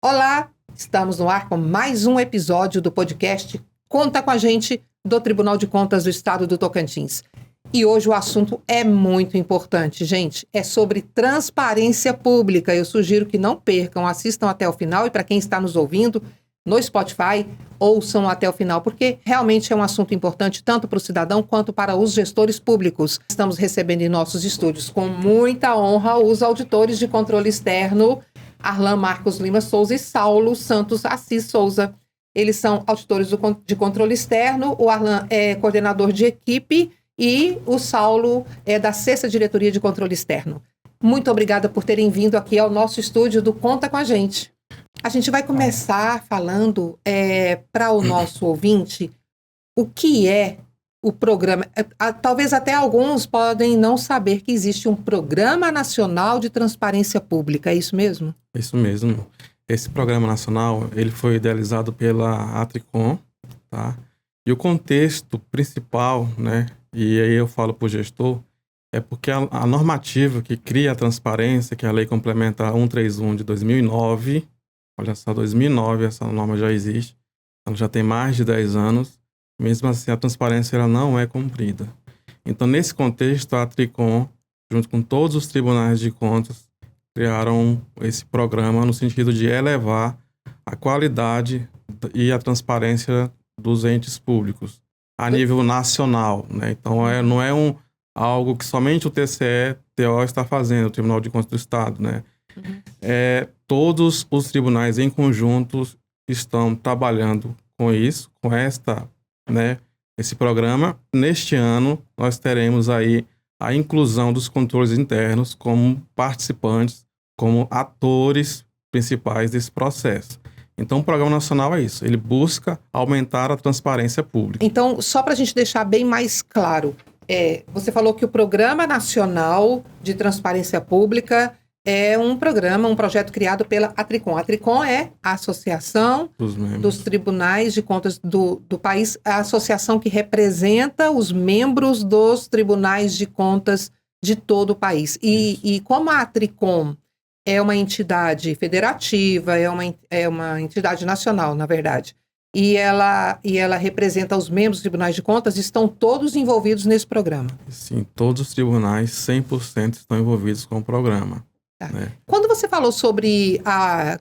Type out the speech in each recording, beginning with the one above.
Olá, estamos no ar com mais um episódio do podcast Conta com a Gente do Tribunal de Contas do Estado do Tocantins. E hoje o assunto é muito importante, gente. É sobre transparência pública. Eu sugiro que não percam, assistam até o final e para quem está nos ouvindo no Spotify, ouçam até o final, porque realmente é um assunto importante tanto para o cidadão quanto para os gestores públicos. Estamos recebendo em nossos estúdios com muita honra os auditores de controle externo, Arlan Marcos Lima Souza e Saulo Santos Assis Souza. Eles são auditores de controle externo, o Arlan é coordenador de equipe e o Saulo é da 6ª Diretoria de Controle Externo. Muito obrigada por terem vindo aqui ao nosso estúdio do Conta com a Gente. A gente vai começar falando para o nosso ouvinte o que é o programa. Talvez até alguns podem não saber que existe um Programa Nacional de Transparência Pública, é isso mesmo? É isso mesmo. Esse Programa Nacional ele foi idealizado pela Atricom, tá? E o contexto principal, né, e aí eu falo para o gestor, é porque a normativa que cria a transparência, que é a Lei Complementar 131 de 2009, olha só, 2009 essa norma já existe, ela já tem mais de 10 anos, mesmo assim a transparência ela não é cumprida. Então, nesse contexto, a Atricom, junto com todos os tribunais de contas, criaram esse programa no sentido de elevar a qualidade e a transparência dos entes públicos a nível nacional, né? Então, não é algo que somente o TCE-TO está fazendo, o Tribunal de Contas do Estado, né? Uhum. Todos os tribunais em conjunto estão trabalhando com isso, com esse programa. Neste ano, nós teremos aí a inclusão dos controles internos como participantes, como atores principais desse processo. Então, o Programa Nacional é isso, ele busca aumentar a transparência pública. Então, só para a gente deixar bem mais claro, você falou que o Programa Nacional de Transparência Pública é um projeto criado pela Atricom. A Atricom é a Associação dos Tribunais de Contas do país, a associação que representa os membros dos Tribunais de Contas de todo o país. E como a Atricom é uma entidade federativa, é uma entidade nacional, na verdade, e ela representa os membros dos Tribunais de Contas, estão todos envolvidos nesse programa? Sim, todos os tribunais, 100% estão envolvidos com o programa. Tá. Quando você falou sobre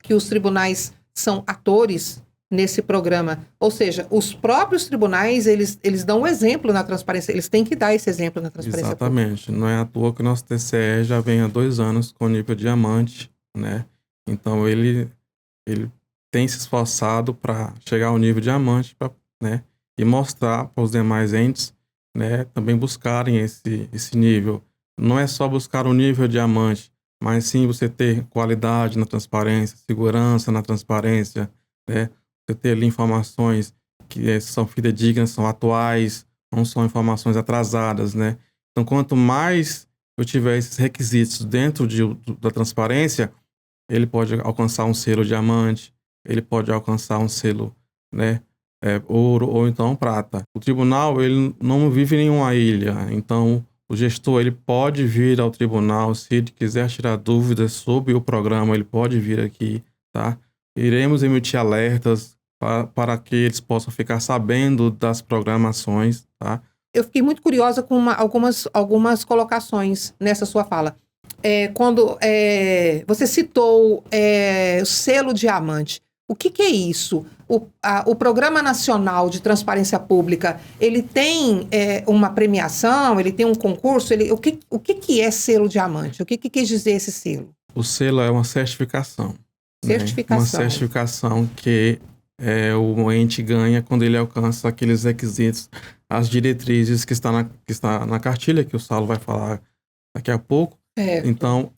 que os tribunais são atores nesse programa, ou seja, os próprios tribunais, eles dão um exemplo na transparência, eles têm que dar esse exemplo na transparência. Exatamente. Pública. Não é à toa que o nosso TCE já vem há 2 anos com nível diamante, né? Então, ele tem se esforçado para chegar ao nível diamante, né? E mostrar para os demais entes, né? Também buscarem esse nível. Não é só buscar o nível diamante, mas sim você ter qualidade na transparência, segurança na transparência, né? Você ter ali informações que são fidedignas, são atuais, não são informações atrasadas, né? Então, quanto mais eu tiver esses requisitos dentro da transparência, ele pode alcançar um selo diamante, ele pode alcançar um selo, né, ouro ou então prata. O tribunal, ele não vive em uma ilha, então o gestor, ele pode vir ao tribunal, se ele quiser tirar dúvidas sobre o programa, ele pode vir aqui, tá? Iremos emitir alertas para que eles possam ficar sabendo das programações, tá? Eu fiquei muito curiosa com algumas colocações nessa sua fala. Quando você citou o selo diamante, o que é isso? O Programa Nacional de Transparência Pública, ele tem uma premiação, ele tem um concurso? O que é selo diamante? O que quis dizer esse selo? O selo é uma certificação. Certificação. Uma certificação que o ente ganha quando ele alcança aqueles requisitos, as diretrizes que está na cartilha, que o Saulo vai falar daqui a pouco. Então,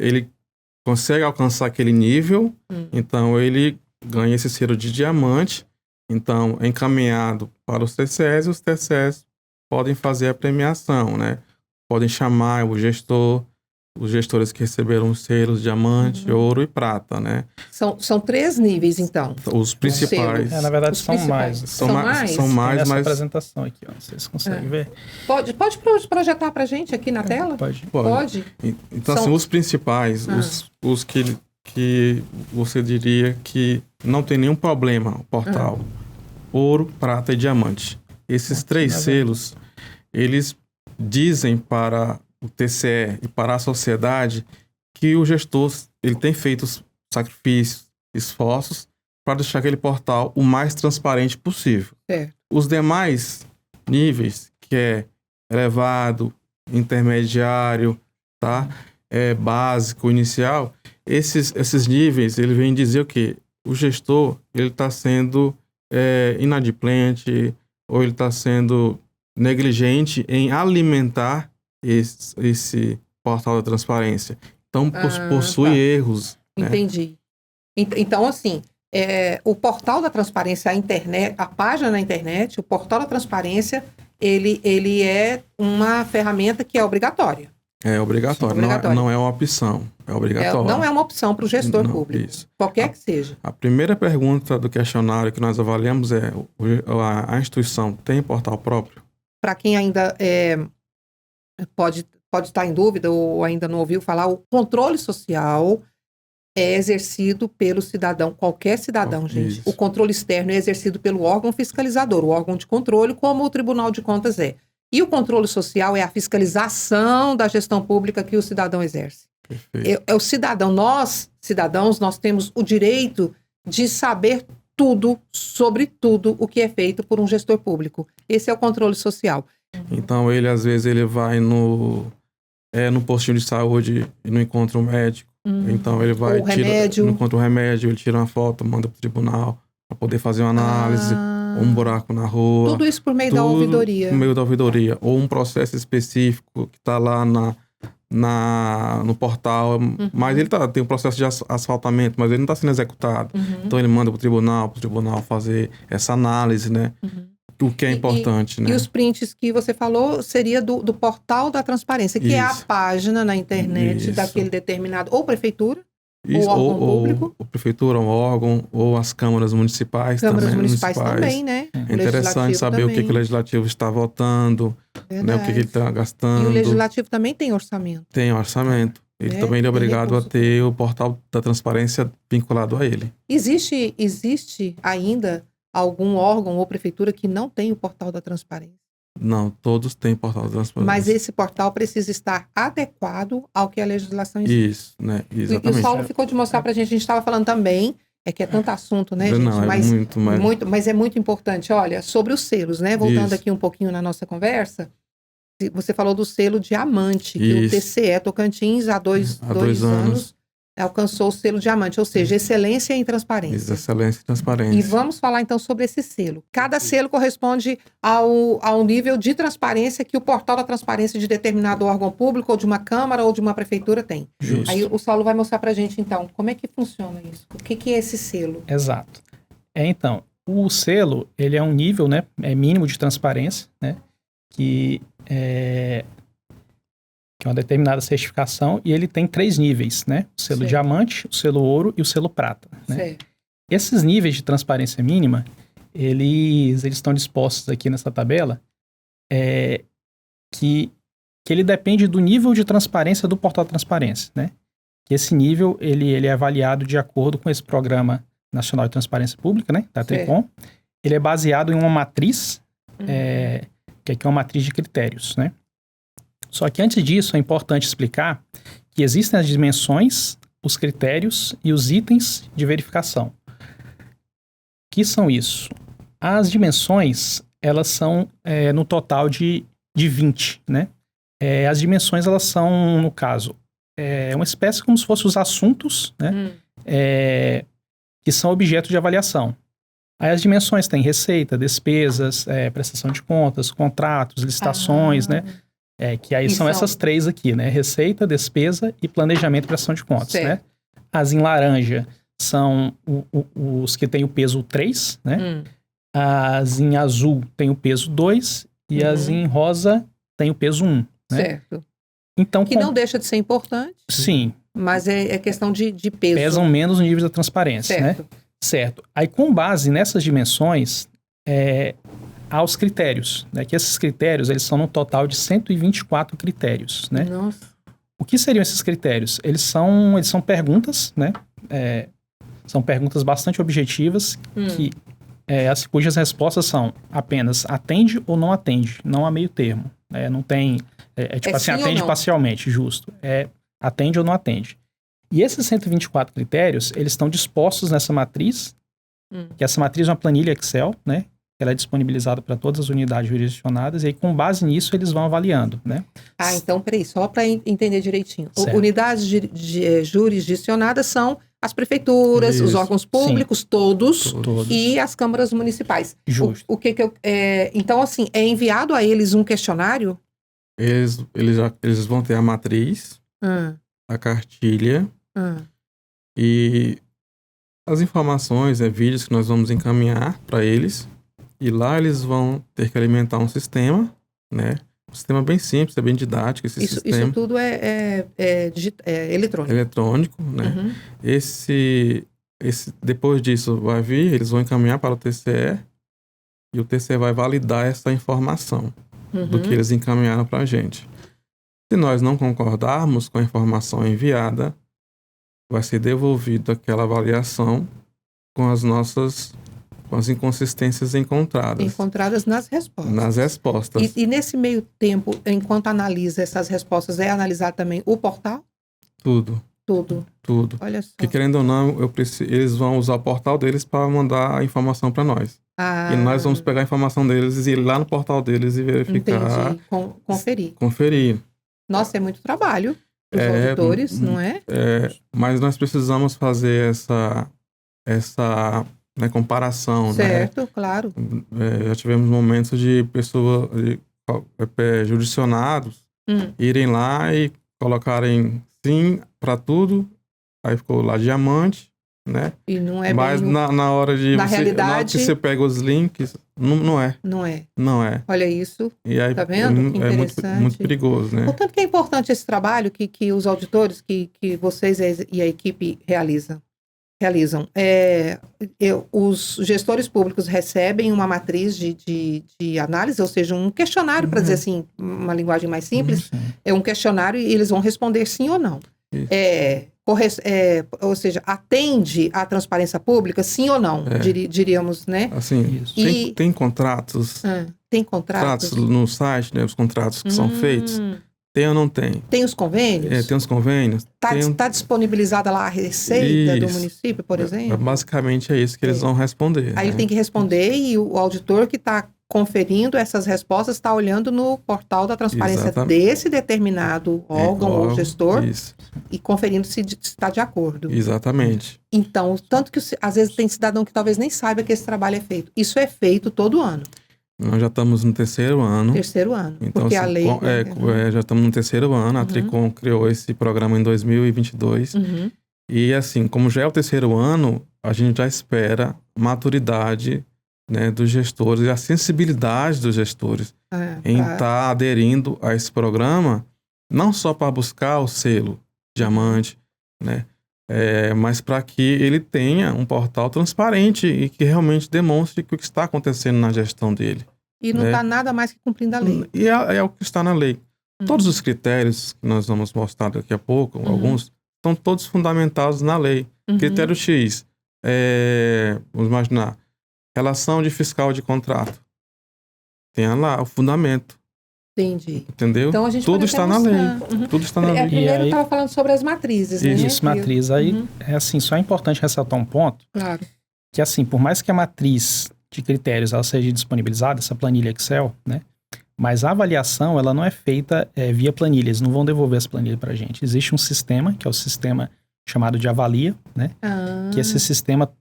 ele consegue alcançar aquele nível, então ele ganha esse selo de diamante, então é encaminhado para os TCEs, e os TCEs podem fazer a premiação, né? Podem chamar o gestor, os gestores que receberam os selos diamante, ouro e prata, né? São 3 níveis, então. Os principais. Na verdade, são mais. São mais? São mais, nessa mas... apresentação aqui, ó. Vocês conseguem ver? Pode projetar pra gente aqui na tela? Pode. Pode. Então, assim, os principais, os que que você diria que não tem nenhum problema o portal. Ouro, prata e diamante. Esses 3 selos, eles dizem para o TCE e para a sociedade que o gestor ele tem feito sacrifícios, esforços para deixar aquele portal o mais transparente possível. Os demais níveis, que é elevado, intermediário, tá? Básico, inicial, esses níveis, ele vem dizer o quê? O gestor, ele está sendo inadimplente ou ele está sendo negligente em alimentar esse portal da transparência. Então, possui erros. Entendi. Né? Então, assim, o portal da transparência, a internet, a página na internet, o portal da transparência, ele é uma ferramenta que é obrigatória. É obrigatório, não é uma opção, é obrigatório. Não é uma opção para o gestor público, isso. Qualquer que seja. A primeira pergunta do questionário que nós avaliamos é: a instituição tem portal próprio? Para quem ainda pode estar em dúvida ou ainda não ouviu falar, o controle social é exercido pelo cidadão, qualquer cidadão, gente. Isso. O controle externo é exercido pelo órgão fiscalizador, o órgão de controle, como o Tribunal de Contas é. E o controle social é a fiscalização da gestão pública que o cidadão exerce. É o cidadão, nós, cidadãos, nós temos o direito de saber tudo, sobre tudo o que é feito por um gestor público. Esse é o controle social. Então, às vezes, ele vai no postinho de saúde e não encontra um médico. Então, ele vai, não encontra um remédio, ele tira uma foto, manda para o tribunal para poder fazer uma análise. Ou um buraco na rua. Tudo isso por meio da ouvidoria. Por meio da ouvidoria. Ou um processo específico que está lá no portal. Mas ele tem um processo de asfaltamento, mas ele não está sendo executado. Então ele manda para o tribunal fazer essa análise, né? O que é importante, né? E os prints que você falou seria do portal da transparência, que é a página na internet daquele determinado, ou prefeitura, ou órgão público. Ou prefeitura, um órgão, ou as câmaras municipais também. Câmaras municipais também, né? É interessante saber também. O que o legislativo está votando, né? O que ele está gastando. E o legislativo também tem orçamento. Tem orçamento. Ele também é obrigado a ter o portal da transparência vinculado a ele. Existe ainda algum órgão ou prefeitura que não tem o portal da transparência? Não, todos têm portal da transparência. Mas esse portal precisa estar adequado ao que a legislação exige. Isso, né? Exatamente. E o Saulo ficou de mostrar pra gente, a gente estava falando também, que é tanto assunto, né, gente? Não, mas é muito importante. Olha, sobre os selos, né? Voltando aqui um pouquinho na nossa conversa, você falou do selo diamante, que o TCE Tocantins, há dois anos, alcançou o selo diamante, ou seja, excelência em transparência. Excelência em transparência. E vamos falar então sobre esse selo. Cada selo corresponde ao nível de transparência que o portal da transparência de determinado órgão público, ou de uma câmara, ou de uma prefeitura tem. Justo. Aí o Saulo vai mostrar pra gente então, como é que funciona isso? O que é esse selo? Exato. Então, o selo, ele é um nível, né, mínimo de transparência, né, que é uma determinada certificação, e ele tem 3 níveis, né? O selo diamante, o selo ouro e o selo prata, né? Esses níveis de transparência mínima, eles estão dispostos aqui nessa tabela, que ele depende do nível de transparência do portal de transparência, né? Que esse nível, ele é avaliado de acordo com esse Programa Nacional de Transparência Pública, né? Da TRICOM. Ele é baseado em uma matriz, que aqui é uma matriz de critérios, né? Só que antes disso, é importante explicar que existem as dimensões, os critérios e os itens de verificação. Que são isso? As dimensões, elas são no total de 20, né? As dimensões, elas são, no caso, uma espécie como se fossem os assuntos, né? Que são objeto de avaliação. Aí as dimensões têm receita, despesas, prestação de contas, contratos, licitações, né? Que aí são essas 3 aqui, né? Receita, despesa e planejamento e prestação de contas, né? As em laranja são os que têm o peso 3, né? As em azul têm o peso 2 e as em rosa têm o peso 1, né? Certo. Então, que não deixa de ser importante. Sim. Mas é questão de peso. Pesam menos no nível da transparência, né? Certo. Aí, com base nessas dimensões, há os critérios, né? Que esses critérios, eles são no total de 124 critérios, né? Nossa. o que seriam esses critérios? Eles são perguntas, né? São perguntas bastante objetivas cujas respostas são apenas atende ou não atende, não há meio termo. Não tem, tipo assim, atende parcialmente, justo. Atende ou não atende. E esses 124 critérios, eles estão dispostos nessa matriz, que essa matriz é uma planilha Excel, né? Ela é disponibilizada para todas as unidades jurisdicionadas, e aí, com base nisso, eles vão avaliando, né? Então, peraí, só para entender direitinho. Certo. Unidades jurisdicionadas são as prefeituras, os órgãos públicos, todos, e as câmaras municipais. Justo. Então, assim, é enviado a eles um questionário? Eles vão ter a matriz, a cartilha e as informações, vídeos que nós vamos encaminhar para eles. E lá eles vão ter que alimentar um sistema, né? Um sistema bem simples, bem didático esse sistema. Isso tudo é eletrônico. Eletrônico, né? Depois disso vai vir, eles vão encaminhar para o TCE e o TCE vai validar essa informação do que eles encaminharam para a gente. Se nós não concordarmos com a informação enviada, vai ser devolvido aquela avaliação com as inconsistências encontradas. Encontradas nas respostas. Nas respostas. E nesse meio tempo, enquanto analisa essas respostas, é analisar também o portal? Tudo. Olha só. Porque, querendo ou não, eles vão usar o portal deles para mandar a informação para nós. E nós vamos pegar a informação deles e ir lá no portal deles e verificar. Conferir. Conferir. Nossa, é muito trabalho para os auditores, não é? Mas nós precisamos fazer essa comparação, certo, né? Claro. Já tivemos momentos de pessoas jurisdicionados irem lá e colocarem sim para tudo, aí ficou lá diamante, né? E não é mas bem... na hora de na realidade, na hora que você pega os links, não é. Não é. Olha isso. E aí, tá vendo? Que interessante. É muito perigoso, né? Portanto, que é importante esse trabalho que os auditores, que vocês e a equipe realizam. Os gestores públicos recebem uma matriz de análise, ou seja, um questionário, para dizer assim, uma linguagem mais simples, é um questionário e eles vão responder sim ou não. Ou seja, atende à transparência pública, sim ou não, diríamos, né? Assim, tem contratos. Tem contratos no site, né? Os contratos que são feitos. Tem ou não tem? Tem os convênios? Tem os convênios. Está disponibilizada lá a receita do município, por exemplo? Basicamente é isso que eles vão responder. Aí ele tem que responder e o auditor que está conferindo essas respostas está olhando no portal da transparência desse determinado órgão ou gestor e conferindo se está de acordo. Exatamente. Então, tanto que às vezes tem cidadão que talvez nem saiba que esse trabalho é feito. Isso é feito todo ano. Nós já estamos no terceiro ano. Então, porque a lei... já estamos no terceiro ano. A Tricom criou esse programa em 2022. E assim, como já é o terceiro ano, a gente já espera maturidade, né, dos gestores e a sensibilidade dos gestores em estar aderindo a esse programa, não só para buscar o selo diamante, né, mas para que ele tenha um portal transparente e que realmente demonstre o que está acontecendo na gestão dele. E não está nada mais que cumprindo a lei. E é o que está na lei. Todos os critérios que nós vamos mostrar daqui a pouco, alguns, são todos fundamentados na lei. Critério X, vamos imaginar, relação de fiscal de contrato. Tem lá o fundamento. Entendi. Entendeu? Então, a gente tudo está na lei. Tudo está na lei. Primeiro eu estava falando sobre as matrizes, né? Isso, matriz. Aí, assim, só é importante ressaltar um ponto. Claro. Que, assim, por mais que a matriz de critérios ela seja disponibilizada, essa planilha Excel, né? Mas a avaliação, ela não é feita via planilha. Eles não vão devolver essa planilha para a gente. Existe um sistema, que é o sistema chamado de avalia, né? Que esse sistema,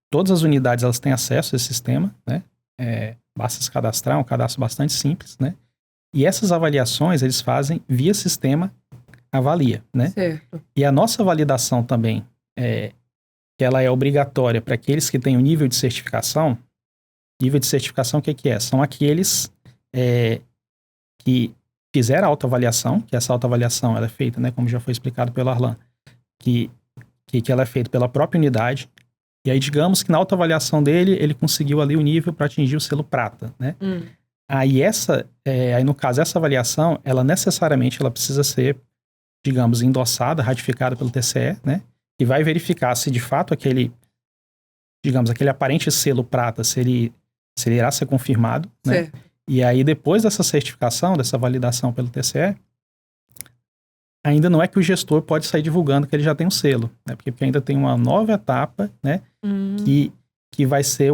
todas as unidades, elas têm acesso a esse sistema, né? Basta se cadastrar, é um cadastro bastante simples, né? E essas avaliações, eles fazem via sistema avalia, né? Certo. E a nossa validação também, que ela é obrigatória para aqueles que têm o nível de certificação. Nível de certificação, o que é? São aqueles que fizeram a autoavaliação, que essa autoavaliação ela é feita, né, como já foi explicado pelo Arlan, que ela é feita pela própria unidade. E aí, digamos que na autoavaliação dele, ele conseguiu ali o nível para atingir o selo prata, né? Aí no caso, essa avaliação, ela necessariamente ela precisa ser digamos, endossada, ratificada pelo TCE, né? Que vai verificar se de fato aquele aparente selo prata, se ele irá ser confirmado, né? Certo. E aí, depois dessa certificação, dessa validação pelo TCE, ainda não é que o gestor pode sair divulgando que ele já tem um selo, né? Porque ainda tem uma nova etapa, né? Que vai ser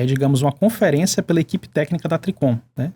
digamos, uma conferência pela equipe técnica da Tricom, né?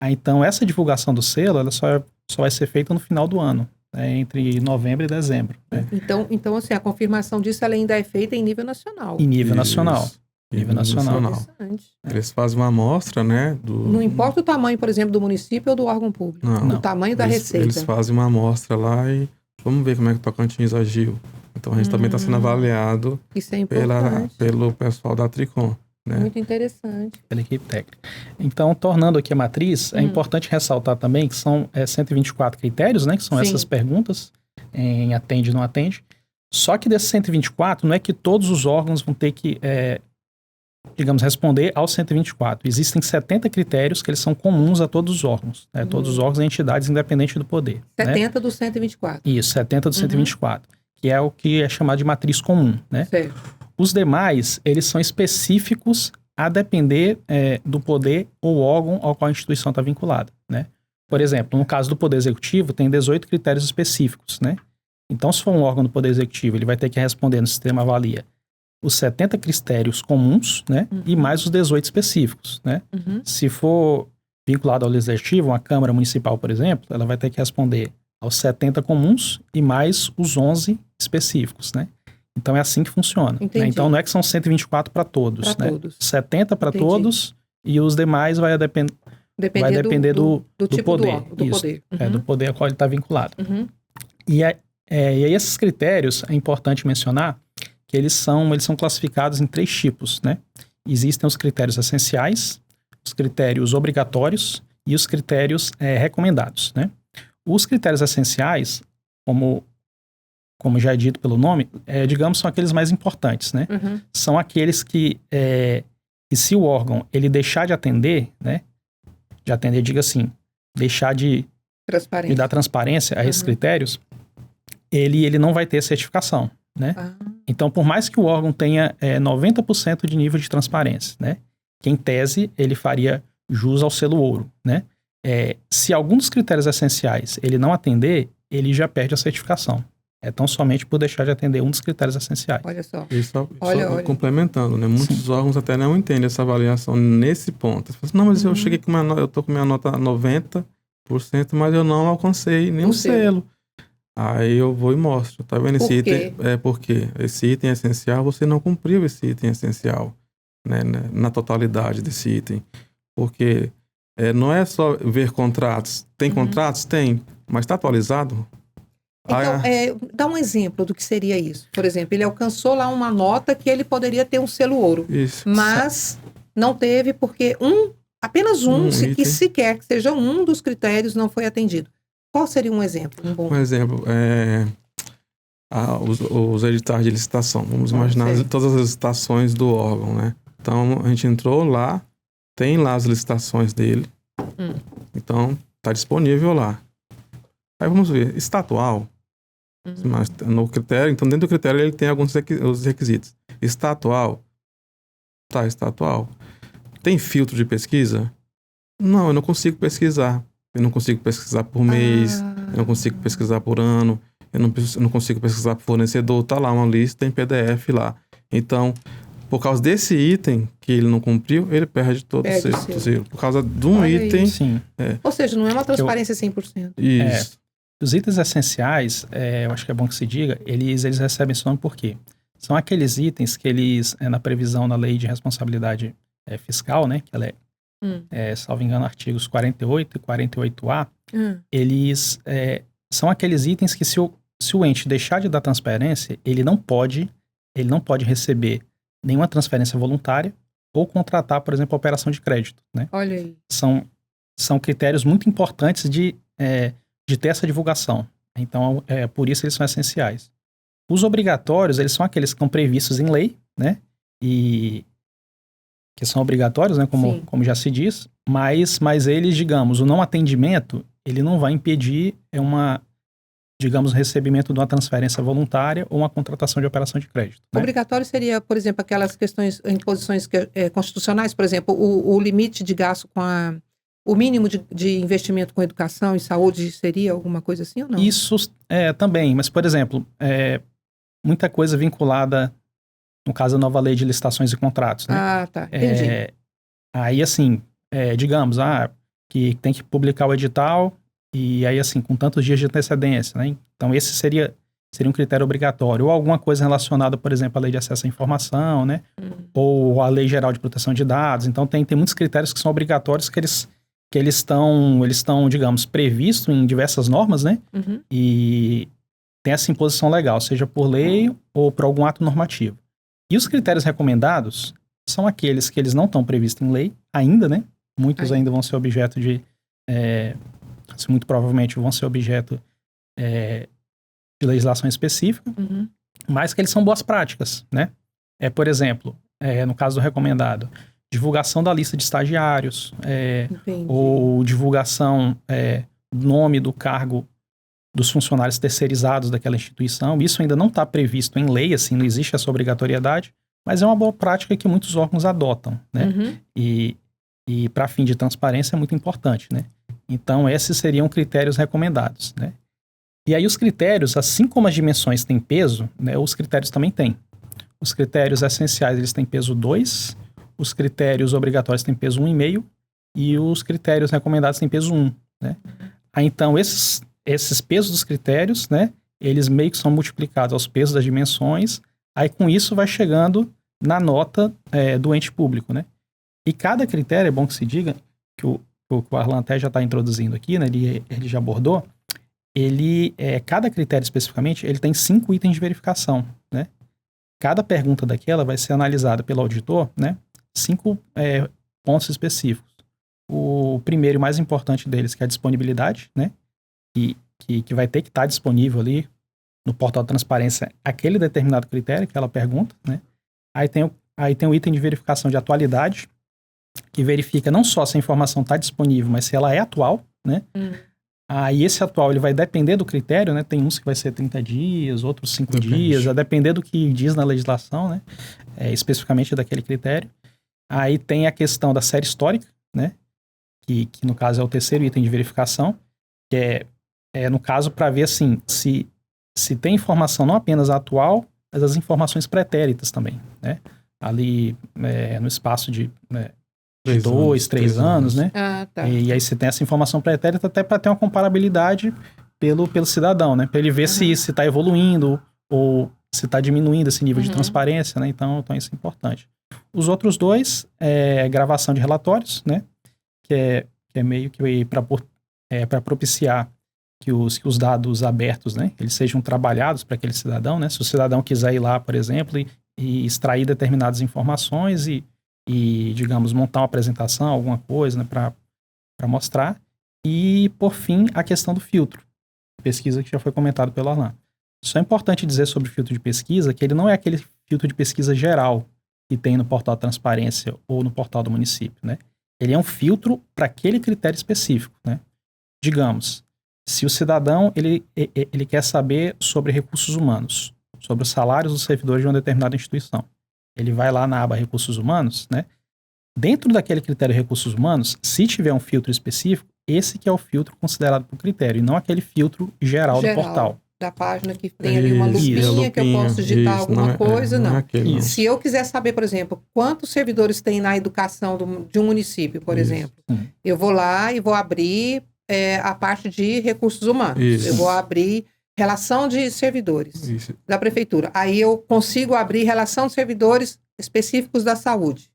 Aí, então, essa divulgação do selo, ela só vai ser feita no final do ano, né? Entre novembro e dezembro, né? Então, assim, a confirmação disso ela ainda é feita em nível nacional. Em nível nacional. Nível nacional. Interessante. Eles fazem uma amostra, né? Não importa o tamanho, por exemplo, do município ou do órgão público. Não. O tamanho da receita. Eles fazem uma amostra lá e vamos ver como é que o Tocantins agiu. Então a gente também está sendo avaliado Isso é importante. pelo pessoal da Tricom, né? Muito interessante. Pela equipe técnica. Então, tornando aqui a matriz, é importante ressaltar também que são 124 critérios, né? Que são essas perguntas em atende e não atende. Só que desses 124, não é que todos os órgãos vão ter que, digamos, responder aos 124. Existem 70 critérios que eles são comuns a todos os órgãos. Né? Todos os órgãos e entidades independentes do poder. 70 dos 124. Isso, 70 dos 124. Que é o que é chamado de matriz comum, né? Certo. Os demais, eles são específicos a depender do poder ou órgão ao qual a instituição está vinculada, né? Por exemplo, no caso do Poder Executivo, tem 18 critérios específicos, né? Então, se for um órgão do Poder Executivo, ele vai ter que responder no sistema avalia os 70 critérios comuns, né? E mais os 18 específicos, né? Se for vinculado ao Legislativo, uma Câmara Municipal, por exemplo, ela vai ter que responder aos 70 comuns e mais os 11 específicos, né? Então, é assim que funciona. Né? Então, não é que são 124 para todos, né? Todos. 70 para todos e os demais vai depender do tipo poder. do poder. Do poder ao qual ele está vinculado. E aí, esses critérios, é importante mencionar que eles são classificados em 3 tipos, né? Existem os critérios essenciais, os critérios obrigatórios e os critérios recomendados, né? Os critérios essenciais, como já é dito pelo nome, digamos, são aqueles mais importantes, né? São aqueles que se o órgão ele deixar de atender, né? De atender, diga assim, deixar de dar transparência a esses critérios, ele não vai ter certificação, né? Então, por mais que o órgão tenha 90% de nível de transparência, né? Que em tese ele faria jus ao selo ouro, né? Se algum dos critérios essenciais ele não atender, ele já perde a certificação. É tão somente por deixar de atender um dos critérios essenciais. Olha só. Olha. Complementando, né? Muitos órgãos até não entendem essa avaliação nesse ponto. Você fala assim, não, mas eu cheguei com eu tô com minha nota 90%, mas eu não alcancei nenhum selo. Aí eu vou e mostro. Tá vendo esse item? Porque esse item essencial, você não cumpriu esse item essencial, né? Na totalidade desse item. Porque não é só ver contratos. Tem contratos? Tem. Mas está atualizado? Então, dá um exemplo do que seria isso. Por exemplo, ele alcançou lá uma nota que ele poderia ter um selo ouro. Isso. Mas não teve porque apenas que sequer que seja um dos critérios não foi atendido. Qual seria um exemplo? Um exemplo, os editais de licitação. Vamos imaginar todas as licitações do órgão, né? Então, a gente entrou lá, tem lá as licitações dele. Então, está disponível lá. Aí vamos ver, está atual? Mas no critério, então dentro do critério ele tem alguns requisitos. Está atual? Está atual. Tem filtro de pesquisa? Não, eu não consigo pesquisar. Eu não consigo pesquisar por mês, eu não consigo pesquisar por ano, eu não consigo pesquisar por fornecedor. Tá lá uma lista em PDF lá. Então, por causa desse item que ele não cumpriu, ele perde todo o selo. Por causa de um item... Sim. Ou seja, não é uma transparência 100%. Isso. Os itens essenciais, eu acho que é bom que se diga, eles recebem esse nome por quê? São aqueles itens que eles, na previsão da lei de responsabilidade fiscal, né, que ela salvo engano, artigos 48 e 48A, eles são aqueles itens que se o ente deixar de dar transparência, ele não pode receber nenhuma transferência voluntária ou contratar, por exemplo, a operação de crédito, né? Olha aí. São critérios muito importantes de ter essa divulgação. Então, por isso eles são essenciais. Os obrigatórios, eles são aqueles que estão previstos em lei, né? E que são obrigatórios, né? Como já se diz. Mas eles, digamos, o não atendimento, ele não vai impedir digamos, o recebimento de uma transferência voluntária ou uma contratação de operação de crédito. Né? Obrigatório seria, por exemplo, aquelas questões, imposições constitucionais, por exemplo, o limite de gasto o mínimo de investimento com educação e saúde seria alguma coisa assim ou não? Isso também, mas, por exemplo, muita coisa vinculada, no caso, a nova lei de licitações e contratos. Né? Ah, tá, entendi. Aí, assim, digamos, que tem que publicar o edital e aí, assim, com tantos dias de antecedência, né? Então, esse seria um critério obrigatório. Ou alguma coisa relacionada, por exemplo, à lei de acesso à informação, né? Ou à lei geral de proteção de dados. Então, tem muitos critérios que são obrigatórios que eles estão, digamos, previstos em diversas normas, né? E tem essa imposição legal, seja por lei ou por algum ato normativo. E os critérios recomendados são aqueles que eles não estão previstos em lei ainda, né? Muitos ainda vão ser objeto de... muito provavelmente vão ser objeto de legislação específica, mas que eles são boas práticas, né? Por exemplo, no caso do recomendado, divulgação da lista de estagiários, ou divulgação do nome do cargo dos funcionários terceirizados daquela instituição. Isso ainda não está previsto em lei, assim, não existe essa obrigatoriedade, mas é uma boa prática que muitos órgãos adotam, né? E para fim de transparência é muito importante, né? Então, esses seriam critérios recomendados, né? E aí os critérios, assim como as dimensões têm peso, né, os critérios também têm. Os critérios essenciais, eles têm peso 2, os critérios obrigatórios têm peso 1,5 e os critérios recomendados têm peso 1, né? Aí, então, esses pesos dos critérios, né, eles meio que são multiplicados aos pesos das dimensões, aí com isso vai chegando na nota do ente público, né? E cada critério, é bom que se diga, que o Arlan até já está introduzindo aqui, né, ele já abordou, cada critério especificamente, ele tem 5 itens de verificação, né? Cada pergunta daquela vai ser analisada pelo auditor, né? 5 pontos específicos. O primeiro e mais importante deles, que é a disponibilidade, né? Que vai ter que estar disponível ali no portal de transparência aquele determinado critério, aquela pergunta, né? Aí tem o item de verificação de atualidade, que verifica não só se a informação está disponível, mas se ela é atual, né? Aí esse atual, ele vai depender do critério, né? Tem uns que vai ser 30 dias, outros 5 dias, vai depender do que diz na legislação, né? Especificamente daquele critério. Aí tem a questão da série histórica, né? Que no caso é o terceiro item de verificação, que no caso, para ver, assim, se tem informação não apenas atual, mas as informações pretéritas também, né? Ali no espaço de 2, 3 anos, né? Ah, tá. E aí você tem essa informação pretérita até para ter uma comparabilidade pelo cidadão, né? Para ele ver se está evoluindo ou se está diminuindo esse nível de transparência, né? Então isso é importante. Os outros dois gravação de relatórios, né? Que é meio que para propiciar que os dados abertos, né? Eles sejam trabalhados para aquele cidadão, né? Se o cidadão quiser ir lá, por exemplo, e extrair determinadas informações e, digamos, montar uma apresentação, alguma coisa, né, para mostrar. E, por fim, a questão do filtro. Pesquisa que já foi comentado pelo Arlan. Só é importante dizer sobre o filtro de pesquisa que ele não é aquele filtro de pesquisa geral que tem no portal da transparência ou no portal do município, né? Ele é um filtro para aquele critério específico, né? Digamos, se o cidadão ele quer saber sobre recursos humanos, sobre os salários dos servidores de uma determinada instituição, ele vai lá na aba Recursos Humanos, né? Dentro daquele critério Recursos Humanos, se tiver um filtro específico, esse que é o filtro considerado por critério, e não aquele filtro geral do portal. Da página que tem ali uma lupinha que eu posso digitar alguma coisa, não. Se eu quiser saber, por exemplo, quantos servidores tem na educação de um município, por exemplo, eu vou lá e vou abrir a parte de recursos humanos. Eu vou abrir relação de servidores da prefeitura. Aí eu consigo abrir relação de servidores específicos da saúde.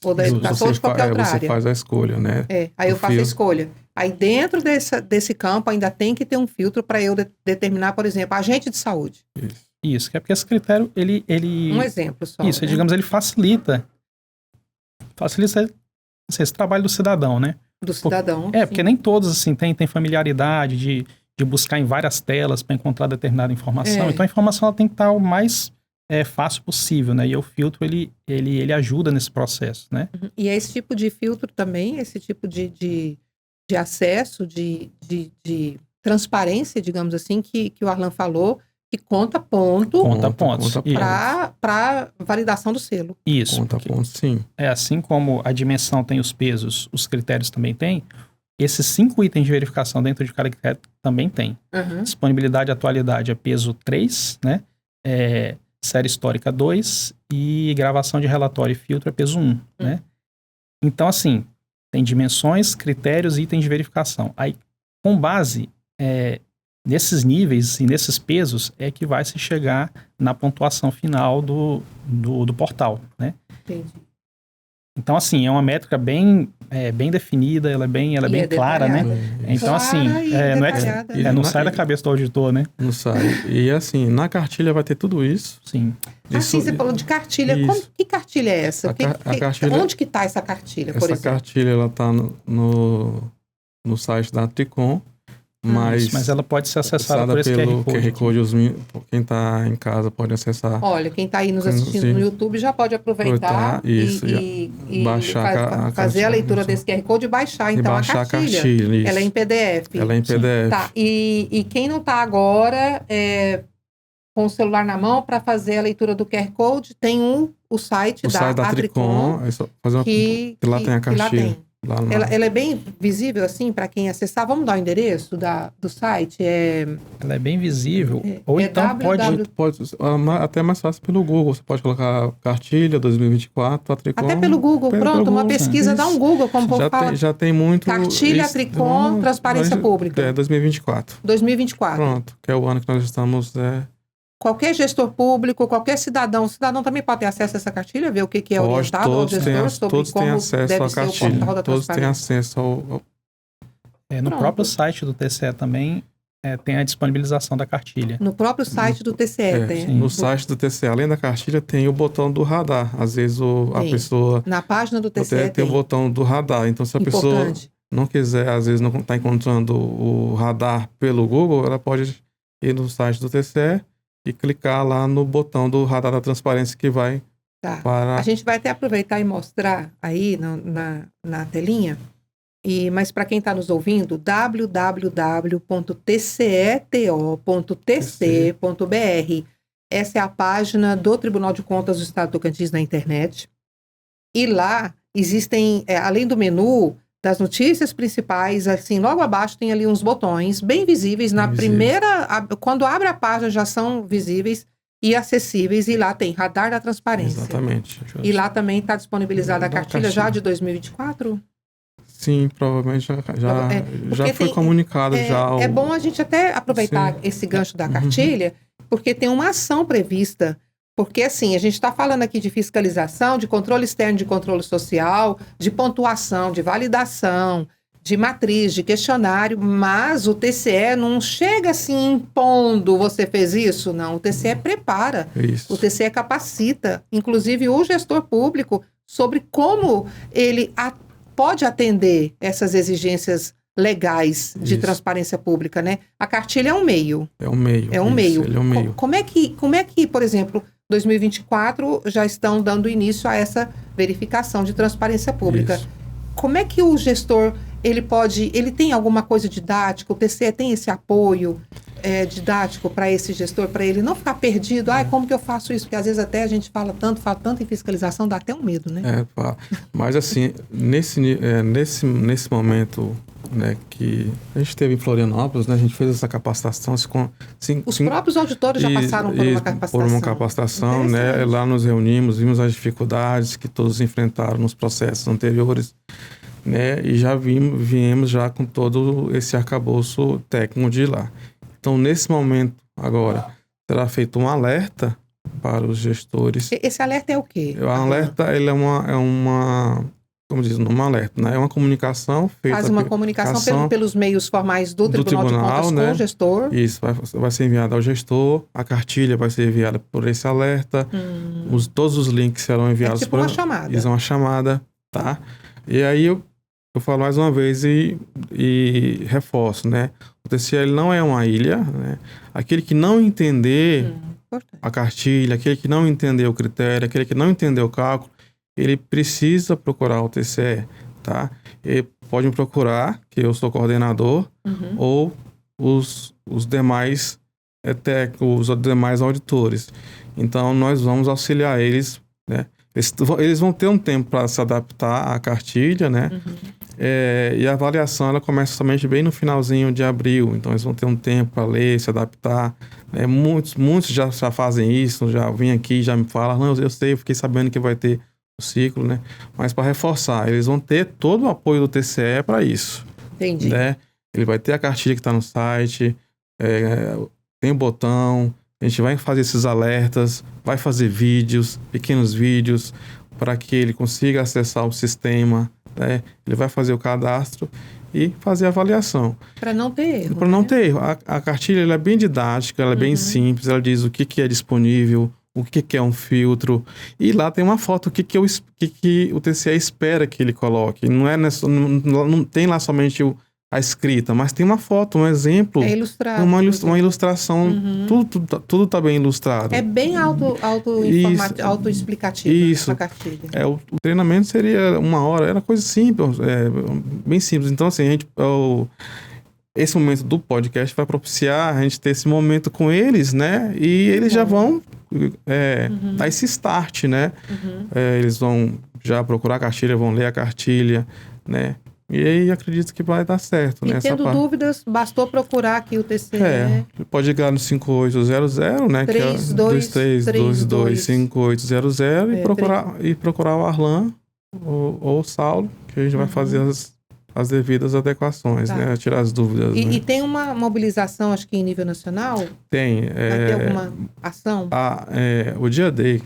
Ou da educação, ou de qualquer outra área. Você faz a escolha, né? Aí eu faço a escolha. Aí dentro desse campo ainda tem que ter um filtro para eu determinar, por exemplo, agente de saúde. Isso, que é porque esse critério, ele... Um exemplo só. Isso, né? Digamos, ele facilita esse trabalho do cidadão, né? Do cidadão. Porque nem todos, assim, tem familiaridade de buscar em várias telas para encontrar determinada informação. Então a informação ela tem que estar o mais fácil possível, né? E o filtro, ele ajuda nesse processo, né? E é esse tipo de filtro também, esse tipo de acesso, de transparência, digamos assim, que o Arlan falou, que conta ponto para validação do selo. Isso. Conta ponto, sim. Assim como a dimensão tem os pesos, os critérios também tem, esses 5 itens de verificação dentro de cada critério também tem. Disponibilidade e atualidade é peso 3, né? Série histórica 2 e gravação de relatório e filtro é peso 1, né? Então, assim, tem dimensões, critérios e itens de verificação. Aí, com base nesses níveis e nesses pesos, é que vai se chegar na pontuação final do portal, né? Entendi. Então, assim, é uma métrica bem definida, ela é bem clara, né? Então, assim, não sai da cabeça do auditor, né? Não sai. E, assim, na cartilha vai ter tudo isso. Sim. Assim, você falou de cartilha. Que cartilha é essa? Cartilha, onde que está essa cartilha, por exemplo? Essa cartilha, ela está no site da Tricom. Mas ela pode ser acessada por esse pelo QR Code. Quem está em casa pode acessar. Olha, quem está aí nos assistindo no YouTube já pode aproveitar e baixar fazer a leitura desse QR Code e baixar, então, a cartilha. Ela é em PDF. Ela é em PDF. Tá. E quem não está agora com o celular na mão para fazer a leitura do QR Code, tem o site da Tricom, que lá tem a cartilha. Ela é bem visível, assim, para quem acessar. Vamos dar o endereço do site? Ela é bem visível. Ou então pode até mais fácil pelo Google. Você pode colocar cartilha 2024, a Tricom. Até pelo Google. Pronto, uma pesquisa, dá um Google, como o povo fala. Já tem muito. Cartilha, Tricom, transparência pública. 2024. 2024. Pronto, que é o ano que nós estamos... Qualquer gestor público, qualquer cidadão. O cidadão também pode ter acesso a essa cartilha, ver o que é orientado ao gestor sobre como deve ser o portal da transparência. Todos têm acesso ao... no próprio site do TCE também tem a disponibilização da cartilha. No próprio site do TCE tem. No site do TCE, além da cartilha, tem o botão do radar. Às vezes a pessoa... Na página do TCE tem o botão do radar. Então, se a pessoa não quiser, às vezes não está encontrando o radar pelo Google, ela pode ir no site do TCE e clicar lá no botão do radar da transparência que vai para... A gente vai até aproveitar e mostrar aí na telinha, mas para quem está nos ouvindo, www.tceto.tc.br. Essa é a página do Tribunal de Contas do Estado do Tocantins na internet. E lá existem, além do menu das notícias principais, assim, logo abaixo tem ali uns botões bem visíveis. Quando abre a página já são visíveis e acessíveis, e lá tem radar da transparência. Exatamente. E lá também está disponibilizada a cartilha já de 2024? Sim, provavelmente já foi comunicado. É bom a gente até aproveitar esse gancho da cartilha, porque tem uma ação prevista. Porque, assim, a gente está falando aqui de fiscalização, de controle externo, de controle social, de pontuação, de validação, de matriz, de questionário, mas o TCE não chega assim impondo, você fez isso? Não, o TCE prepara, o TCE capacita, inclusive o gestor público, sobre como ele pode atender essas exigências legais de transparência pública, né? A cartilha é um meio. É um meio. É um meio. Ele é um meio. Como é que, por exemplo, 2024 já estão dando início a essa verificação de transparência pública? Isso. Como é que o gestor, ele tem alguma coisa didática? O TCE tem esse apoio didático para esse gestor, para ele não ficar perdido? Como que eu faço isso? Porque às vezes até a gente fala tanto em fiscalização, dá até um medo, né? Mas assim, nesse momento, né, que a gente teve em Florianópolis, né, a gente fez essa capacitação. Os próprios auditores já passaram por uma capacitação. Por uma capacitação, né? Lá nos reunimos, vimos as dificuldades que todos enfrentaram nos processos anteriores, né? E já viemos já com todo esse arcabouço técnico de lá. Então, nesse momento, agora, será feito um alerta para os gestores. Esse alerta é o quê? O alerta, ele é uma como diz, um alerta, né? É uma comunicação feita... Faz uma comunicação pelos meios formais do Tribunal de Contas, né? Com o gestor. Isso, vai ser enviada ao gestor, a cartilha vai ser enviada por esse alerta, todos os links serão enviados por... uma chamada. Isso é uma chamada, tá? E aí eu falo mais uma vez e reforço, né? O TCE ele não é uma ilha, né? Aquele que não entender a cartilha, aquele que não entender o critério, aquele que não entender o cálculo, ele precisa procurar o TCE, tá? E pode me procurar, que eu sou coordenador, ou os demais técnicos, os demais auditores. Então, nós vamos auxiliar eles, né? Eles vão ter um tempo para se adaptar à cartilha, né? E a avaliação, ela começa somente bem no finalzinho de abril. Então, eles vão ter um tempo para ler, se adaptar. Muitos já fazem isso, já vêm aqui, já me falam, não, eu sei, eu fiquei sabendo que vai ter o ciclo, né? Mas para reforçar, eles vão ter todo o apoio do TCE para isso. Entendi. Né? Ele vai ter a cartilha que está no site, tem o botão, a gente vai fazer esses alertas, vai fazer vídeos, pequenos vídeos, para que ele consiga acessar o sistema, né? Ele vai fazer o cadastro e fazer a avaliação. Para não ter erro. Para não ter erro. A cartilha ela é bem didática, ela é bem simples, ela diz o que é disponível, o que é um filtro, e lá tem uma foto, o que o TCE espera que ele coloque. Não tem lá somente a escrita, mas tem uma foto, um exemplo. É ilustrado. Uma ilustração, tudo está bem ilustrado. É bem auto-explicativo Isso. a cartilha. O treinamento seria 1 hora, era coisa simples, bem simples. Então, assim, esse momento do podcast vai propiciar a gente ter esse momento com eles, né? E eles já vão dar esse start, né? Eles vão já procurar a cartilha, vão ler a cartilha, né? E aí acredito que vai dar certo, e né? tendo dúvidas, bastou procurar aqui o TCE. Pode ligar no 5800, né? 23225800 e procurar o Arlan ou o Saulo, que a gente vai fazer as devidas adequações, né? Tirar as dúvidas. E, né? e tem uma mobilização, acho que em nível nacional? Tem. Vai ter alguma ação? O dia D,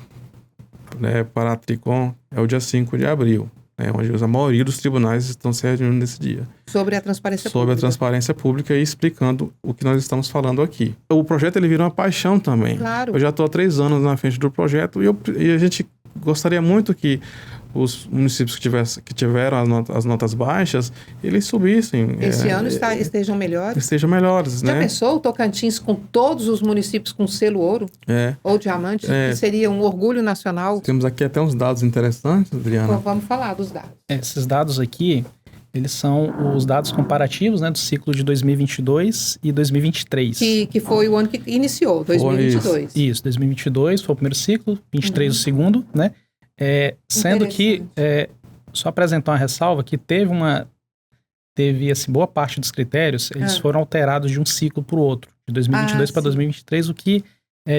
né, para a Tricom é o dia 5 de abril. Onde a maioria dos tribunais estão se reunindo nesse dia. Sobre a transparência pública. Sobre a transparência pública e explicando o que nós estamos falando aqui. O projeto ele virou uma paixão também. Claro. Eu já estou há 3 anos na frente do projeto e a gente gostaria muito que os municípios que tiveram as notas baixas, eles subissem. Esse ano estejam melhores. Estejam melhores, Já né? pensou o Tocantins com todos os municípios com selo ouro? Ou diamante? Que seria um orgulho nacional. Temos aqui até uns dados interessantes, Adriana. Vamos falar dos dados. Esses dados aqui, eles são os dados comparativos, né, do ciclo de 2022 e 2023. Que foi o ano que iniciou, 2022. Isso, 2022 foi o primeiro ciclo, 23 o segundo, né? Sendo que, só apresentar uma ressalva, que teve assim, boa parte dos critérios, eles foram alterados de um ciclo para o outro, de 2022 para 2023, o que,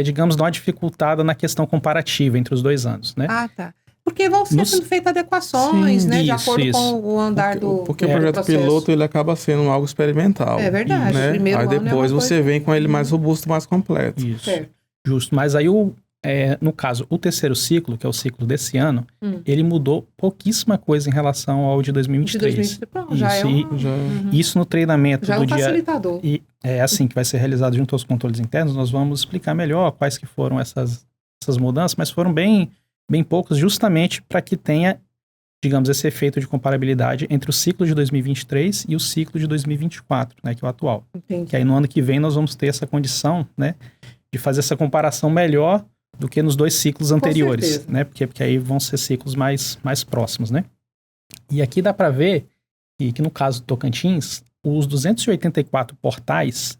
digamos, dá uma dificultada na questão comparativa entre os 2 anos, né? Tá. Porque vão sendo feitas adequações, né? De acordo com o andar do Porque o projeto piloto, ele acaba sendo algo experimental. É verdade. Né? Primeiro aí depois você vem com ele mais robusto, mais completo. Isso. Certo. Justo. Mas aí, no caso, o terceiro ciclo, que é o ciclo desse ano, ele mudou pouquíssima coisa em relação ao de 2023. De 2023, Isso no treinamento já do é um facilitador. E é assim que vai ser realizado junto aos controles internos. Nós vamos explicar melhor quais que foram essas mudanças, mas foram bem poucas, justamente para que tenha, digamos, esse efeito de comparabilidade entre o ciclo de 2023 e o ciclo de 2024, né, que é o atual. Entendi. Que aí no ano que vem nós vamos ter essa condição, né, de fazer essa comparação melhor do que nos 2 ciclos anteriores, né, porque aí vão ser ciclos mais próximos, né. E aqui dá para ver que no caso do Tocantins, os 284 portais,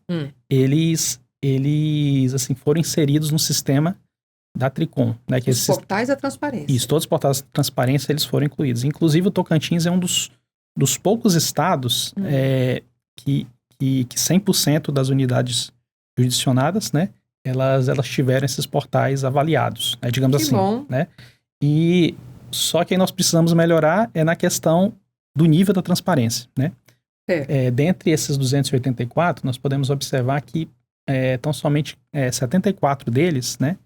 eles assim, foram inseridos no sistema da Tricom, né? Que os portais da transparência. Isso, todos os portais da transparência, eles foram incluídos. Inclusive, o Tocantins é um dos poucos estados que 100% das unidades jurisdicionadas, né? Elas tiveram esses portais avaliados, né? Digamos que assim. Bom. Né? E só que aí nós precisamos melhorar na questão do nível da transparência, né? Dentre esses 284, nós podemos observar que tão somente 74 deles, né?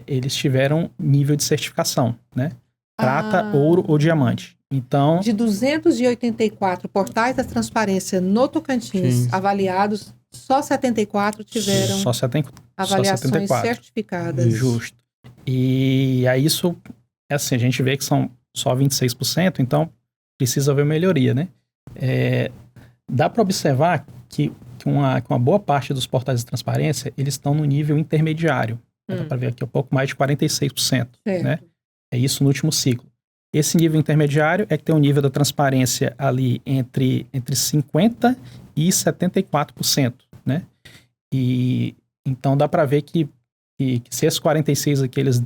Eles tiveram nível de certificação, né? Prata, ouro ou diamante. Então, de 284 portais da transparência no Tocantins avaliados, só 74 tiveram avaliações certificadas. Justo. E aí isso, assim, a gente vê que são só 26%, então precisa haver melhoria, né? Dá para observar que uma boa parte dos portais de transparência, eles estão no nível intermediário. Dá para ver aqui um pouco mais de 46%. Né? É isso no último ciclo. Esse nível intermediário é que tem um nível da transparência ali entre 50% e 74%, né? E então dá para ver que se esses 46 aqui eles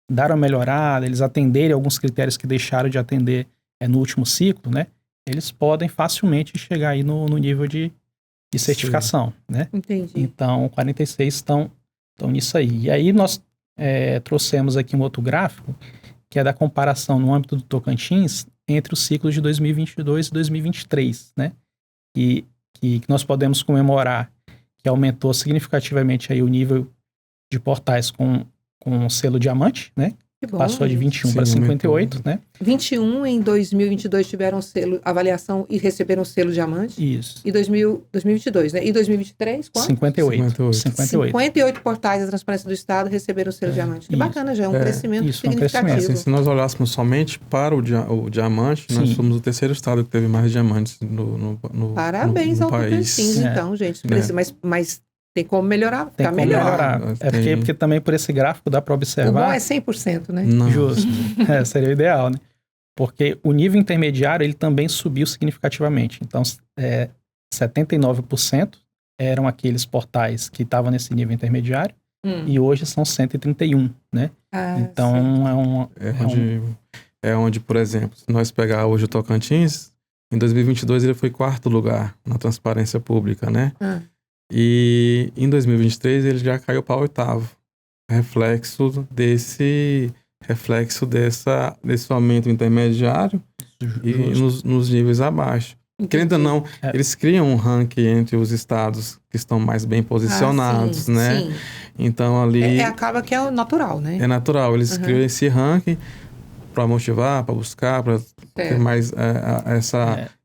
deram uma melhorada, eles atenderem alguns critérios que deixaram de atender no último ciclo, né? Eles podem facilmente chegar aí no nível de certificação, né? Entendi. Então, 46 estão nisso aí. E aí nós trouxemos aqui um outro gráfico, que é da comparação no âmbito do Tocantins entre os ciclos de 2022 e 2023, né? E que nós podemos comemorar que aumentou significativamente aí o nível de portais com selo diamante, né? Que bom, passou de 21 para 58, né? 21 em 2022 tiveram selo avaliação e receberam selo diamante. Isso. E 2022, né? E 2023, quanto? 58. 58 portais da Transparência do Estado receberam selo diamante. Que isso. bacana, já é um crescimento isso, significativo. Assim, se nós olhássemos somente para o diamante, nós somos o terceiro estado que teve mais diamantes no Parabéns ao Tocantins, então, gente. Mas tem como melhorar, ficar melhor. Porque também por esse gráfico dá para observar... O bom é 100%, né? Não. Justo. Seria o ideal, né? Porque o nível intermediário, ele também subiu significativamente. Então, 79% eram aqueles portais que estavam nesse nível intermediário e hoje são 131, né? Então, onde, por exemplo, se nós pegar hoje o Tocantins, em 2022 ele foi 4º lugar na transparência pública, né? E em 2023 ele já caiu para 8º. Reflexo desse aumento intermediário e nos níveis abaixo. Querendo ou não, eles criam um ranking entre os estados que estão mais bem posicionados, sim, né? Sim. Então ali... acaba que é natural, né? É natural, eles criam esse ranking para motivar, para buscar, para ter mais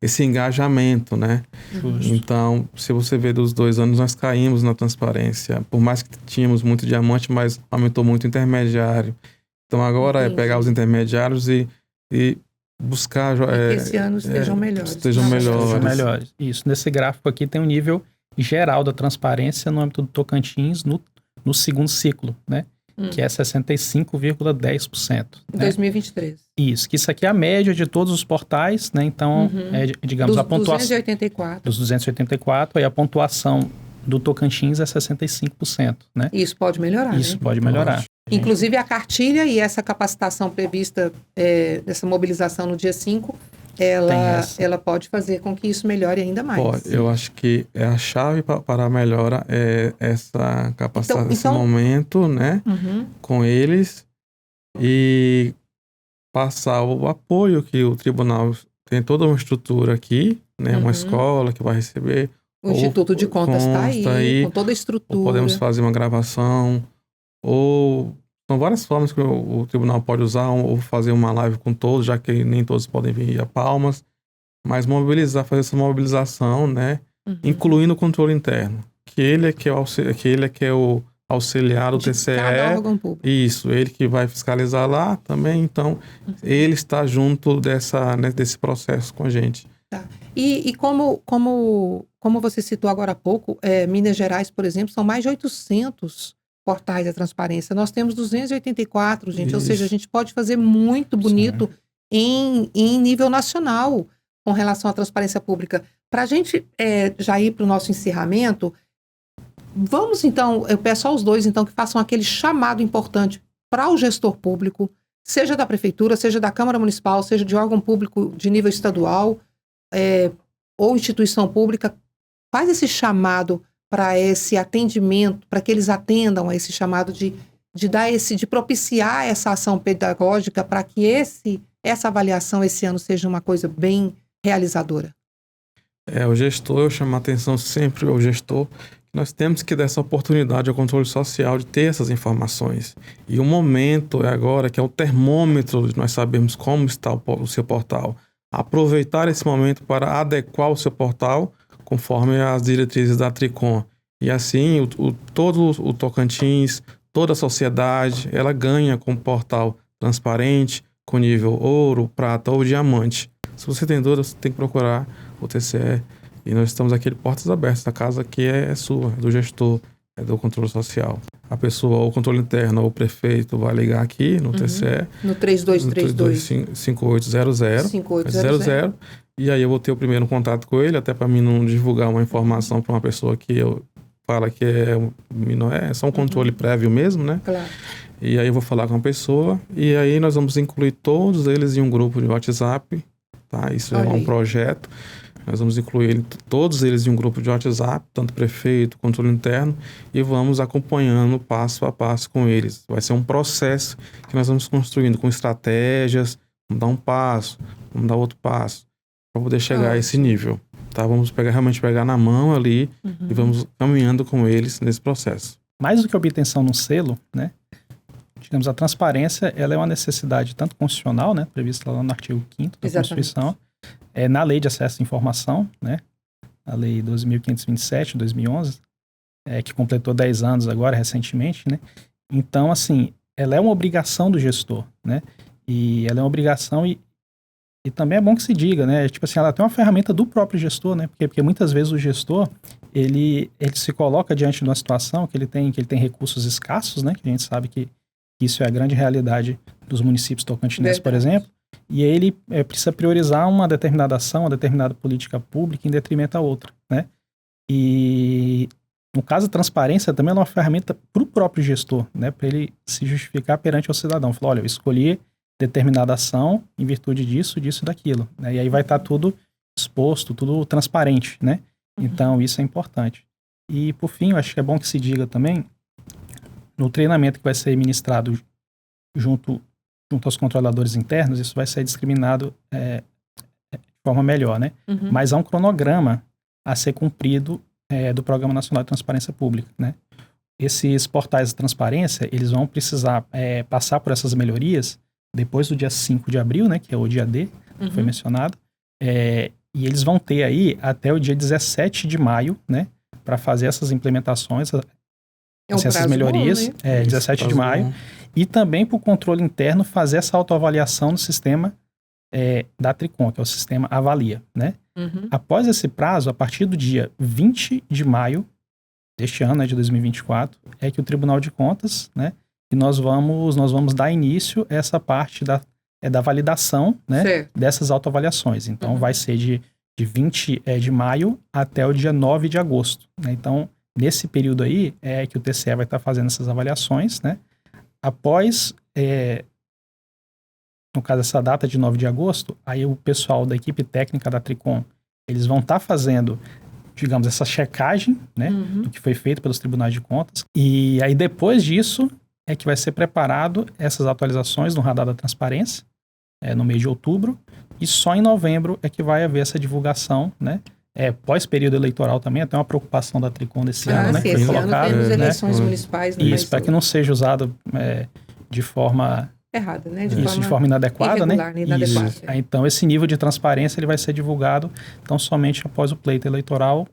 esse engajamento, né? Justo. Então, se você ver dos 2 anos, nós caímos na transparência. Por mais que tínhamos muito diamante, mas aumentou muito o intermediário. Então, agora é pegar os intermediários e buscar... que esse ano estejam melhores. Estejam melhores. Isso. Nesse gráfico aqui tem o nível geral da transparência no âmbito do Tocantins no segundo ciclo, né? Que é 65,10%. Em 2023. Isso, que isso aqui é a média de todos os portais, né? Então, digamos, a pontuação... 284. Dos 284, aí a pontuação do Tocantins é 65%, né? Isso pode melhorar, Isso pode melhorar. Inclusive a cartilha e essa capacitação prevista, dessa mobilização no dia 5, ela pode fazer com que isso melhore ainda mais. Pode. Eu acho que a chave para a melhora é essa capacitação, esse momento, né, com eles e passar o apoio que o tribunal tem toda uma estrutura aqui, né, uma escola que vai receber. O Instituto de Contas está aí, com toda a estrutura. Ou podemos fazer uma gravação, ou são várias formas que o tribunal pode usar, ou fazer uma live com todos, já que nem todos podem vir a Palmas, mas fazer essa mobilização, né, incluindo o controle interno, que ele é que é o auxiliar do TCE. Cada órgão público. Isso, ele que vai fiscalizar lá também, então ele está junto desse processo com a gente. Tá. E como você citou agora há pouco, Minas Gerais, por exemplo, são mais de 800 portais da transparência. Nós temos 284, gente. Isso. Ou seja, a gente pode fazer muito bonito em nível nacional com relação à transparência pública. Para a gente já ir para o nosso encerramento, vamos então, eu peço aos dois então que façam aquele chamado importante para o gestor público, seja da prefeitura, seja da Câmara Municipal, seja de órgão público de nível estadual, ou instituição pública, faz esse chamado para esse atendimento, para que eles atendam a esse chamado de propiciar essa ação pedagógica para que essa avaliação esse ano seja uma coisa bem realizadora. O gestor, eu chamo a atenção sempre ao gestor, que nós temos que dar essa oportunidade ao controle social de ter essas informações. E o momento é agora, que é o termômetro de nós sabermos como está o seu portal. Aproveitar esse momento para adequar o seu portal conforme as diretrizes da Tricom. E assim, todo o Tocantins, toda a sociedade, ela ganha com um portal transparente, com nível ouro, prata ou diamante. Se você tem dúvida, você tem que procurar o TCE. E nós estamos aqui de portas abertas. A casa aqui é sua, do gestor. do controle social. A pessoa, ou o controle interno, ou o prefeito vai ligar aqui no TCE. No 3232. 5800. 5800. E aí eu vou ter o primeiro contato com ele, até para mim não divulgar uma informação para uma pessoa que eu fala que não é só um controle prévio mesmo, né? Claro. E aí eu vou falar com a pessoa, e aí nós vamos incluir todos eles em um grupo de WhatsApp, tá? Isso é um projeto. Nós vamos incluir todos eles em um grupo de WhatsApp, tanto prefeito, controle interno, e vamos acompanhando passo a passo com eles. Vai ser um processo que nós vamos construindo com estratégias, vamos dar um passo, vamos dar outro passo, para poder chegar a esse nível. Tá? Vamos realmente pegar na mão ali e vamos caminhando com eles nesse processo. Mais do que a obtenção no selo, né? Digamos, a transparência, ela é uma necessidade tanto constitucional, né? Prevista lá no artigo 5º da Constituição, na Lei de Acesso à Informação, né? A Lei 12.527, de 2011, que completou 10 anos agora, recentemente, né? Então, assim, ela é uma obrigação do gestor, né? E ela é uma obrigação e também é bom que se diga, né? Tipo assim, ela tem uma ferramenta do próprio gestor, né? Porque muitas vezes o gestor, ele se coloca diante de uma situação que ele tem recursos escassos, né? Que a gente sabe que isso é a grande realidade dos municípios tocantinenses, por exemplo. E aí ele precisa priorizar uma determinada ação, uma determinada política pública em detrimento a outra, né? E no caso, a transparência também é uma ferramenta para o próprio gestor, né? Para ele se justificar perante o cidadão. Falar, olha, eu escolhi determinada ação em virtude disso, disso e daquilo, né? E aí vai estar tudo exposto, tudo transparente, né? Então, isso é importante. E, por fim, eu acho que é bom que se diga também, no treinamento que vai ser ministrado junto aos controladores internos, isso vai ser discriminado de forma melhor, né? Mas há um cronograma a ser cumprido do Programa Nacional de Transparência Pública, né? Esses portais de transparência, eles vão precisar passar por essas melhorias depois do dia 5 de abril, né? Que é o dia D, que foi mencionado. E eles vão ter aí até o dia 17 de maio, né? Para fazer essas implementações, essas melhorias, bom, né? 17 de maio. Bom. E também para o controle interno fazer essa autoavaliação no sistema da Tricom, que é o sistema Avalia, né? Após esse prazo, a partir do dia 20 de maio deste ano, né, de 2024, é que o Tribunal de Contas, né? E nós vamos dar início a essa parte da validação, né? Dessas autoavaliações. Então, vai ser de 20 de maio até o dia 9 de agosto, né? Então, nesse período aí é que o TCE vai estar fazendo essas avaliações, né? Após, no caso, essa data de 9 de agosto, aí o pessoal da equipe técnica da Tricom, eles vão estar fazendo, digamos, essa checagem, né? Do que foi feito pelos tribunais de contas. E aí, depois disso, é que vai ser preparado essas atualizações no Radar da Transparência, no mês de outubro, e só em novembro é que vai haver essa divulgação, né? Pós-período eleitoral também, até uma preocupação da Tricom desse ano, né? Sim, esse ano temos eleições municipais. Né? Isso, para que não seja usado de forma errada, né? De forma inadequada, né? Inadequada. Então, esse nível de transparência ele vai ser divulgado então somente após o pleito eleitoral,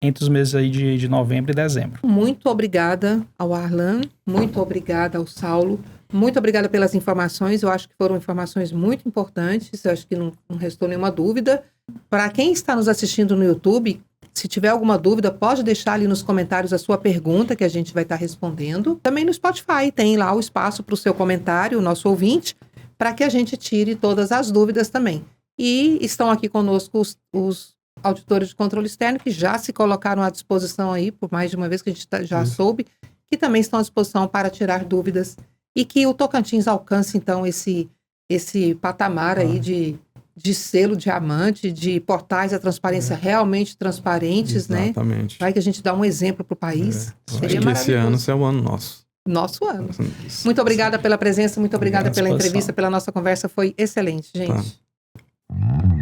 entre os meses aí de novembro e dezembro. Muito obrigada ao Arlan, muito obrigada ao Saulo, muito obrigada pelas informações, eu acho que foram informações muito importantes, eu acho que não restou nenhuma dúvida. Para quem está nos assistindo no YouTube, se tiver alguma dúvida, pode deixar ali nos comentários a sua pergunta, que a gente vai estar respondendo. Também no Spotify tem lá o espaço para o seu comentário, o nosso ouvinte, para que a gente tire todas as dúvidas também. E estão aqui conosco os auditores de controle externo, que já se colocaram à disposição aí, por mais de uma vez que a gente já soube, que também estão à disposição para tirar dúvidas e que o Tocantins alcance, então, esse patamar aí de selo diamante, de portais da transparência realmente transparentes, Exatamente. né? Vai que a gente dá um exemplo para o país. Seria maravilhoso. Esse ano é o ano nosso. Nosso ano. Muito obrigada pela presença, muito obrigada pela entrevista, pela nossa conversa, foi excelente, gente. Tá.